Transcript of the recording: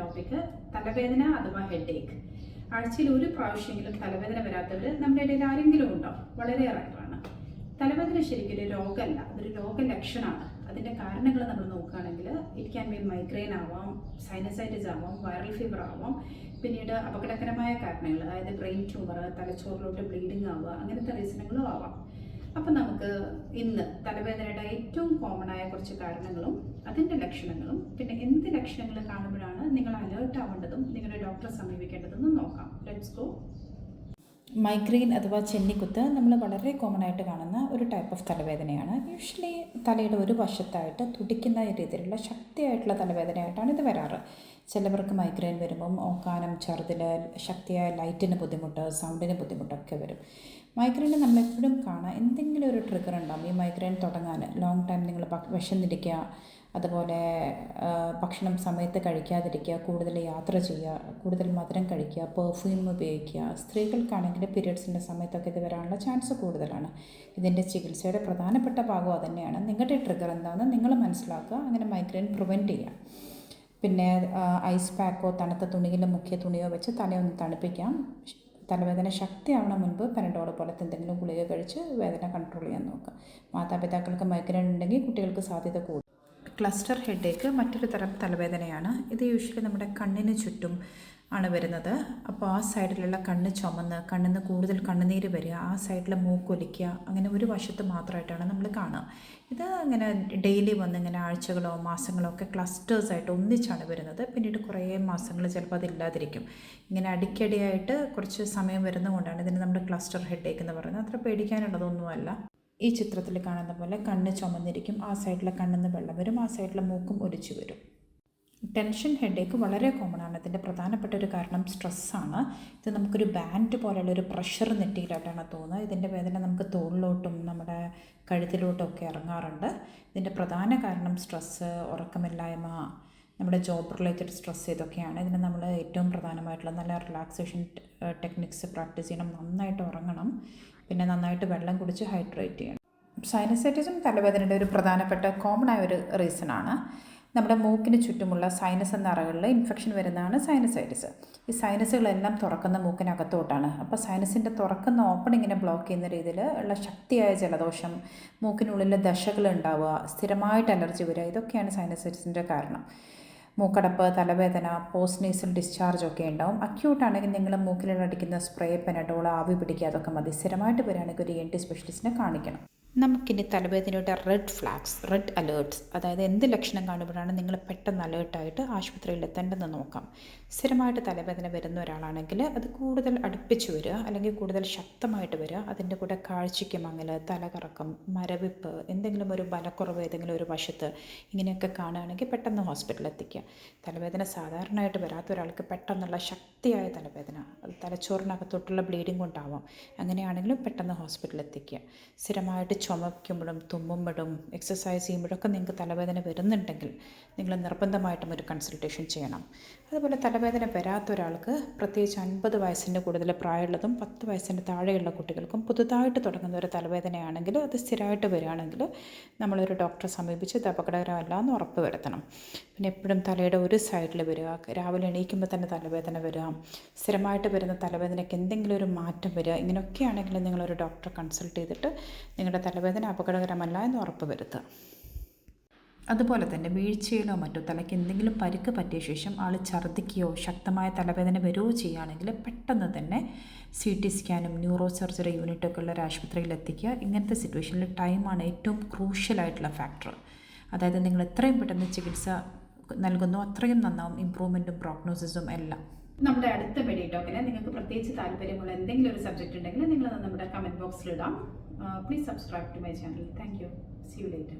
Topic തലവേദന അഥവാ headache. ആഴ്ചയിൽ ഒരു പ്രാവശ്യമെങ്കിലും തലവേദന വരാത്തവർ നമ്മുടെ ഇടയിൽ ആരെങ്കിലും ഉണ്ടോ? വളരെ റയറാണ്. തലവേദന ശരിക്കും ഒരു രോഗമല്ല, അതൊരു രോഗലക്ഷണമാണ്. അതിൻ്റെ കാരണങ്ങൾ നമ്മൾ നോക്കുകയാണെങ്കിൽ ഇറ്റ് ക്യാൻ ബി മൈഗ്രെയിൻ ആവാം, സൈനസൈറ്റിസ് ആവാം, വൈറൽ ഫീവർ ആവാം, പിന്നീട് അപകടകരമായ കാരണങ്ങൾ, അതായത് ബ്രെയിൻ ട്യൂമർ, തലച്ചോറിലോട്ട് ബ്ലീഡിങ് ആവുക, അങ്ങനത്തെ റീസണുകളും ആവാം. അപ്പം നമുക്ക് ഇന്ന് തലവേദനയുടെ ഏറ്റവും കോമൺ ആയ കുറച്ച് കാരണങ്ങളും അതിൻ്റെ ലക്ഷണങ്ങളും പിന്നെ എന്ത് ലക്ഷണങ്ങൾ കാണുമ്പോഴാണ് നിങ്ങൾ അലേർട്ട് ആവേണ്ടതും നിങ്ങളുടെ ഡോക്ടറെ സമീപിക്കേണ്ടതെന്ന് നോക്കാം. Let's go. മൈഗ്രെയിൻ അഥവാ ചെന്നിക്കുത്ത് നമ്മൾ വളരെ കോമൺ ആയിട്ട് കാണുന്ന ഒരു ടൈപ്പ് ഓഫ് തലവേദനയാണ്. യൂഷ്വലി തലയുടെ ഒരു വശത്തായിട്ട് തുടിക്കുന്ന രീതിയിലുള്ള ശക്തിയായിട്ടുള്ള തലവേദനയായിട്ടാണ് ഇത് വരാറ്. ചിലവർക്ക് മൈഗ്രെയിൻ വരുമ്പം ഓക്കാനം, ഛർദിൽ, ശക്തിയായ ലൈറ്റിന് ബുദ്ധിമുട്ട്, സൗണ്ടിന് ബുദ്ധിമുട്ടൊക്കെ വരും. മൈഗ്രെയിന് നമ്മളെപ്പോഴും കാണാം എന്തെങ്കിലും ഒരു ട്രിഗർ ഉണ്ടാകും ഈ മൈഗ്രെയിൻ തുടങ്ങാൻ. ലോങ് ടൈം നിങ്ങൾ വിശന്നിരിക്കുക, അതുപോലെ ഭക്ഷണം സമയത്ത് കഴിക്കാതിരിക്കുക, കൂടുതൽ യാത്ര ചെയ്യുക, കൂടുതൽ മധുരം കഴിക്കുക, പെർഫ്യൂം ഉപയോഗിക്കുക. സ്ത്രീകൾക്കാണെങ്കിൽ പീരിയഡ്സിൻ്റെ സമയത്തൊക്കെ ഇത് വരാനുള്ള ചാൻസ് കൂടുതലാണ്. ഇതിൻ്റെ ചികിത്സയുടെ പ്രധാനപ്പെട്ട ഭാഗം അതുതന്നെയാണ്. നിങ്ങളുടെ ട്രിഗർ എന്താണെന്ന് നിങ്ങൾ മനസ്സിലാക്കുക, അങ്ങനെ മൈഗ്രെയിൻ പ്രിവെൻറ്റ് ചെയ്യുക. പിന്നെ ഐസ് പാക്കോ തണുത്ത തുണിയിൽ മുക്കിയ തുണിയോ വെച്ച് തലയൊന്ന് തണുപ്പിക്കാം. തലവേദന ശക്തിയാവണ മുൻപ് പെനഡോൾ പോലത്തെ എന്തെങ്കിലും ഗുളിക കഴിച്ച് വേദന കൺട്രോൾ ചെയ്യാൻ നോക്കുക. മാതാപിതാക്കൾക്ക് മൈഗ്രെയിൻ ഉണ്ടെങ്കിൽ കുട്ടികൾക്ക് സാധ്യത കൂടും. ക്ലസ്റ്റർ ഹെഡേക്ക് മറ്റൊരു തരം തലവേദനയാണ്. ഇത് യൂഷ്വലി നമ്മുടെ കണ്ണിന് ചുറ്റും ആണ് വരുന്നത്. അപ്പോൾ ആ സൈഡിലുള്ള കണ്ണ് ചുമന്ന് കണ്ണിൽ നിന്ന് കൂടുതൽ കണ്ണുനീര് വരിക, ആ സൈഡിൽ മൂക്കൊലിക്കുക, അങ്ങനെ ഒരു വശത്ത് മാത്രമായിട്ടാണ് നമ്മൾ കാണുക. ഇത് അങ്ങനെ ഡെയിലി വന്ന് ഇങ്ങനെ ആഴ്ചകളോ മാസങ്ങളോ ഒക്കെ ക്ലസ്റ്റേഴ്സായിട്ട് ഒന്നിച്ചാണ് വരുന്നത്. പിന്നീട് കുറേ മാസങ്ങൾ ചിലപ്പോൾ അതില്ലാതിരിക്കും. ഇങ്ങനെ അടിക്കടിയായിട്ട് കുറച്ച് സമയം വരുന്നതുകൊണ്ടാണ് ഇതിന് നമ്മൾ ക്ലസ്റ്റർ ഹെഡേക്ക് എന്ന് പറയുന്നത്. അത്ര പേടിക്കാനുള്ളതൊന്നുമല്ല. ഈ ചിത്രത്തിൽ കാണുന്ന പോലെ കണ്ണ് ചുമന്നിരിക്കും, ആ സൈഡിലെ കണ്ണിൽ നിന്ന് വെള്ളം വരും, ആ സൈഡിലെ മൂക്കും ഒലിച്ചു വരും. ടെൻഷൻ ഹെഡേക്ക് വളരെ കോമൺ ആണ്. ഇതിൻ്റെ പ്രധാനപ്പെട്ട ഒരു കാരണം സ്ട്രെസ്സാണ്. ഇത് നമുക്കൊരു ബാൻഡ് പോലെയുള്ളൊരു പ്രഷർ നെറ്റിയിലായിട്ടാണ് തോന്നുന്നത്. ഇതിൻ്റെ വേദന നമുക്ക് തോളിലോട്ടും നമ്മുടെ കഴുത്തിലോട്ടും ഒക്കെ ഇറങ്ങാറുണ്ട്. ഇതിൻ്റെ പ്രധാന കാരണം സ്ട്രെസ്സ്, ഉറക്കമില്ലായ്മ, നമ്മുടെ ജോബ് റിലേറ്റഡ് സ്ട്രെസ് ഇതൊക്കെയാണ്. ഇതിന് നമ്മൾ ഏറ്റവും പ്രധാനമായിട്ടുള്ള നല്ല റിലാക്സേഷൻ ടെക്നിക്സ് പ്രാക്ടീസ് ചെയ്യണം, നന്നായിട്ട് ഉറങ്ങണം, പിന്നെ നന്നായിട്ട് വെള്ളം കുടിച്ച് ഹൈഡ്രേറ്റ് ചെയ്യണം. സൈനസൈറ്റിസും തലവേദനയുടെ ഒരു പ്രധാനപ്പെട്ട കോമൺ ആയ ഒരു റീസണാണ്. നമ്മുടെ മൂക്കിന് ചുറ്റുമുള്ള സൈനസ് എന്ന അറകളിൽ ഇൻഫെക്ഷൻ വരുന്നതാണ് സൈനസൈറ്റിസ്. ഈ സൈനസുകളെല്ലാം തുറക്കുന്ന മൂക്കിനകത്തോട്ടാണ്. അപ്പോൾ സൈനസിൻ്റെ തുറക്കുന്ന ഓപ്പണിങ്ങിനെ ബ്ലോക്ക് ചെയ്യുന്ന രീതിയിൽ ഉള്ള ശക്തിയായ ജലദോഷം, മൂക്കിനുള്ളിൽ ദശകൾ ഉണ്ടാവുക, സ്ഥിരമായിട്ട് അലർജി വരിക, ഇതൊക്കെയാണ് സൈനസൈറ്റിസിൻ്റെ കാരണം. മൂക്കടപ്പ്, തലവേദന, പോസ്റ്റ് നേസൽ ഡിസ്ചാർജ് ഒക്കെ ഉണ്ടാവും. അക്യൂട്ടാണെങ്കിൽ നിങ്ങൾ മൂക്കിലടിക്കുന്ന സ്പ്രേ, പെനഡോൾ, ആവി പിടിക്കുക, അതൊക്കെ മതി. സ്ഥിരമായിട്ട് വരികയാണെങ്കിൽ ഒരു ENT സ്പെഷ്യലിസ്റ്റിനെ കാണിക്കണം. നമുക്കിനി തലവേദനയുടെ റെഡ് ഫ്ലാഗ്സ്, റെഡ് അലേർട്ട്സ്, അതായത് എന്ത് ലക്ഷണം കാണുമ്പോഴാണ് നിങ്ങൾ പെട്ടെന്ന് അലേർട്ടായിട്ട് ആശുപത്രിയിൽ എത്തേണ്ടതെന്ന് നോക്കാം. സ്ഥിരമായിട്ട് തലവേദന വരുന്ന ഒരാളാണെങ്കിൽ അത് കൂടുതൽ അടുപ്പിച്ച് വരിക, അല്ലെങ്കിൽ കൂടുതൽ ശക്തമായിട്ട് വരിക, അതിൻ്റെ കൂടെ കാഴ്ചയ്ക്ക് മങ്ങൽ, തലകറക്കം, മരവിപ്പ്, എന്തെങ്കിലും ഒരു ബലക്കുറവ് ഏതെങ്കിലും ഒരു വശത്ത്, ഇങ്ങനെയൊക്കെ കാണുകയാണെങ്കിൽ പെട്ടെന്ന് ഹോസ്പിറ്റലിൽ എത്തിക്കുക. തലവേദന സാധാരണയായിട്ട് വരാത്ത ഒരാൾക്ക് പെട്ടെന്നുള്ള ശക്തിയായ തലവേദന, അത് തലച്ചോറിനകത്തോട്ടുള്ള ബ്ലീഡിങ് കൊണ്ടാവാം. അങ്ങനെയാണെങ്കിലും പെട്ടെന്ന് ഹോസ്പിറ്റലിൽ എത്തിക്കുക. സ്ഥിരമായിട്ട് ചുമയ്ക്കുമ്പോഴും തുമ്മുമ്പോഴും എക്സസൈസ് ചെയ്യുമ്പോഴൊക്കെ നിങ്ങൾക്ക് തലവേദന വരുന്നുണ്ടെങ്കിൽ നിങ്ങൾ നിർബന്ധമായിട്ടും ഒരു കൺസൾട്ടേഷൻ ചെയ്യണം. അതുപോലെ തലവേദന വരാത്ത ഒരാൾക്ക്, പ്രത്യേകിച്ച് 50 വയസ്സിൻ്റെ കൂടുതൽ പ്രായമുള്ളതും 10 വയസ്സിൻ്റെ താഴെയുള്ള കുട്ടികൾക്കും പുതുതായിട്ട് തുടങ്ങുന്ന ഒരു തലവേദനയാണെങ്കിൽ, അത് സ്ഥിരമായിട്ട് വരികയാണെങ്കിൽ നമ്മളൊരു ഡോക്ടറെ സമീപിച്ച് ഇത് അപകടകരമല്ല എന്ന് ഉറപ്പ് വരുത്തണം. പിന്നെ എപ്പോഴും തലയുടെ ഒരു സൈഡിൽ വരിക, രാവിലെ എണീക്കുമ്പോൾ തന്നെ തലവേദന വരിക, സ്ഥിരമായിട്ട് വരുന്ന തലവേദനയ്ക്ക് എന്തെങ്കിലും ഒരു മാറ്റം വരിക, ഇങ്ങനെയൊക്കെയാണെങ്കിൽ നിങ്ങളൊരു ഡോക്ടറെ കൺസൾട്ട് ചെയ്തിട്ട് നിങ്ങളുടെ തലവേദന അപകടകരമല്ല എന്ന് ഉറപ്പ് വരുത്തുക. അതുപോലെ തന്നെ വീഴ്ചയിലോ മറ്റോ തലയ്ക്ക് എന്തെങ്കിലും പരിക്ക് പറ്റിയ ശേഷം ആൾ ഛർദ്ദിക്കുകയോ ശക്തമായ തലവേദന വരികയോ ചെയ്യുകയാണെങ്കിൽ പെട്ടെന്ന് തന്നെ CT സ്കാനും ന്യൂറോ സർജറി യൂണിറ്റൊക്കെ ഉള്ള ഒരു ആശുപത്രിയിൽ എത്തിക്കുക. ഇങ്ങനത്തെ സിറ്റുവേഷനിൽ ടൈമാണ് ഏറ്റവും ക്രൂഷ്യലായിട്ടുള്ള ഫാക്ടർ. അതായത് നിങ്ങൾ എത്രയും പെട്ടെന്ന് ചികിത്സ നൽകുന്നു അത്രയും നന്നാവും ഇമ്പ്രൂവ്മെൻറ്റും പ്രോഗ്നോസിസും എല്ലാം. നമ്മുടെ അടുത്ത മെഡി ടോക്കിന് നിങ്ങൾക്ക് പ്രത്യേകിച്ച് താല്പര്യമുള്ള എന്തെങ്കിലും ഒരു സബ്ജക്റ്റ് ഉണ്ടെങ്കിൽ നിങ്ങൾ നമ്മുടെ കമൻറ്റ് ബോക്സിൽ ഇടാം. Please subscribe to my channel. Thank you. See you later.